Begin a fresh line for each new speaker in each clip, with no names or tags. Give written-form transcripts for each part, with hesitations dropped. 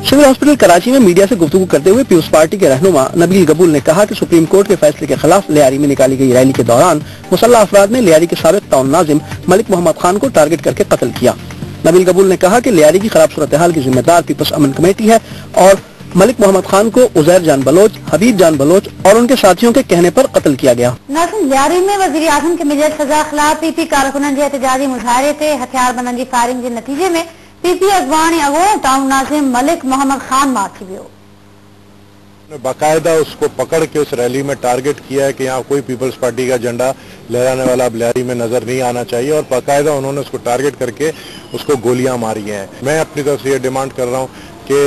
Civil hospital Karachi में media से गुफ्तगू करते हुए पीपुल्स पार्टी के रहनुमा नबील कबूल ने कहा कि सुप्रीम कोर्ट के फैसले के खिलाफ लियारी में निकाली गई रैली के दौरान मुसल्लह अफराद ने लियारी के साबिक टाउन नाजिम मलिक मोहम्मद खान को टारगेट करके कत्ल किया। नबील कबूल ने कहा कि लियारी की खराब सूरत हाल की जिम्मेदार पीपुल्स अमन कमेटी है और मलिक मोहम्मद खान को उजैर जान बलोच, हबीब जान बलोच और उनके साथियों के कहने पर कत्ल किया गया।
नाज़िम, लियारी में वज़ीर आज़म के मिलियल सजा खिलाफ पीपी कारकुननि जे एहतजाजी मुज़ाहिरे ते हथियारबंदनि जी फायरिंग के नतीजे में पीपी अगवान अगो टाउन नाज़िम मलिक मोहम्मद खान मार थी वियो।
बाकायदा उसको पकड़ के उस रैली में टारगेट किया है कि यहाँ कोई पीपल्स पार्टी का झंडा लहराने वाला अब लियारी में नजर नहीं आना चाहिए और बाकायदा उन्होंने उसको टारगेट करके उसको गोलियां मारी हैं। मैं अपनी तरफ से ये डिमांड कर रहा हूँ कि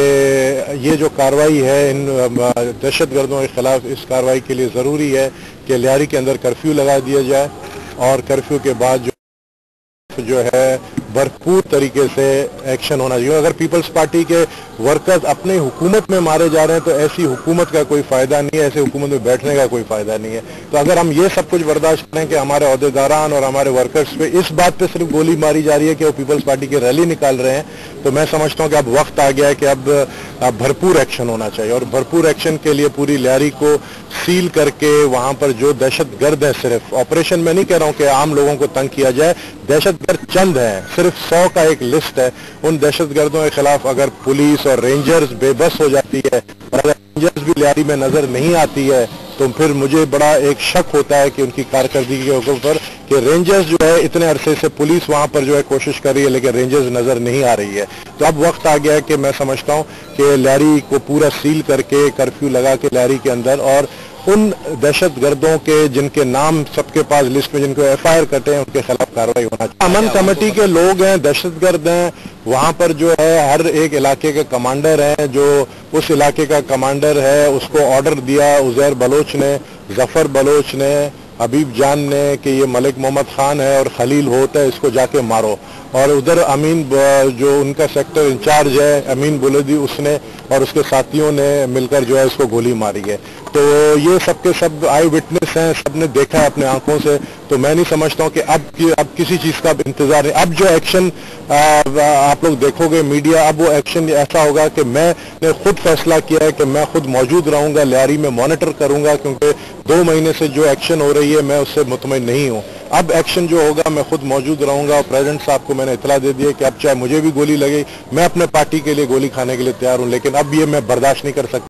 ये जो कार्रवाई है इन दहशतगर्दों के खिलाफ, इस कार्रवाई के लिए ज़रूरी है कि लियारी के अंदर कर्फ्यू लगा दिया जाए और कर्फ्यू के बाद जो है भरपूर तरीके से एक्शन होना चाहिए। अगर पीपल्स पार्टी के वर्कर्स अपनी हुकूमत में मारे जा रहे हैं तो ऐसी हुकूमत का कोई फायदा नहीं है, ऐसे हुकूमत में बैठने का कोई फायदा नहीं है। तो अगर हम ये सब कुछ बर्दाश्त करें कि हमारे अहदेदारान और हमारे वर्कर्स पे इस बात पे सिर्फ गोली मारी जा रही है कि वो पीपल्स पार्टी की रैली निकाल रहे हैं, तो मैं समझता हूँ कि अब वक्त आ गया है कि अब भरपूर एक्शन होना चाहिए और भरपूर एक्शन के लिए पूरी लियारी को सील करके वहां पर जो दहशतगर्द है, सिर्फ ऑपरेशन में नहीं कह रहा हूँ कि आम लोगों को तंग किया जाए, दहशतगर्द चंद है, सिर्फ 100 का एक लिस्ट है। उन दहशतगर्दों के खिलाफ अगर पुलिस और रेंजर्स बेबस हो जाती है और अगर रेंजर्स भी लियारी में नजर नहीं आती है तो फिर मुझे बड़ा एक शक होता है कि उनकी कारकर्दगी के ऊपर कि रेंजर्स जो है इतने अरसे से पुलिस वहां पर जो है कोशिश कर रही है लेकिन रेंजर्स नजर नहीं आ रही है। तो अब वक्त आ गया है कि मैं समझता हूं कि लियारी को पूरा सील करके कर्फ्यू लगा के लियारी के अंदर और उन दहशतगर्दों के जिनके नाम सबके पास लिस्ट में जिनको FIR कटे हैं उनके खिलाफ कार्रवाई होना चाहिए। अमन कमेटी के लोग हैं, दहशतगर्द हैं, वहां पर जो है हर एक इलाके के कमांडर हैं, जो उस इलाके का कमांडर है उसको ऑर्डर दिया उजैर बलोच ने, जफर बलोच ने, हबीब जान ने कि ये मलिक मोहम्मद खान है और खलील होता है, इसको जाके मारो। और उधर अमीन जो उनका सेक्टर इंचार्ज है अमीन बुलदी, उसने और उसके साथियों ने मिलकर जो है इसको गोली मारी है। तो ये सबके सब आई विटनेस हैं, सबने देखा है अपने आंखों से। तो मैं नहीं समझता हूँ कि अब किसी चीज का इंतजार नहीं। अब जो एक्शन आप लोग देखोगे मीडिया, अब वो एक्शन ऐसा होगा कि मैंने खुद फैसला किया है कि मैं खुद मौजूद रहूंगा, लियारी में मॉनिटर करूंगा, क्योंकि 2 महीने से जो एक्शन हो रही है मैं उससे मुतमईन नहीं हूँ। अब एक्शन जो होगा मैं खुद मौजूद रहूंगा और प्रेसिडेंट साहब को मैंने इतला दे दी है कि अब चाहे मुझे भी गोली लगे, मैं अपने पार्टी के लिए गोली खाने के लिए तैयार हूं, लेकिन अब ये मैं बर्दाश्त नहीं कर सकता।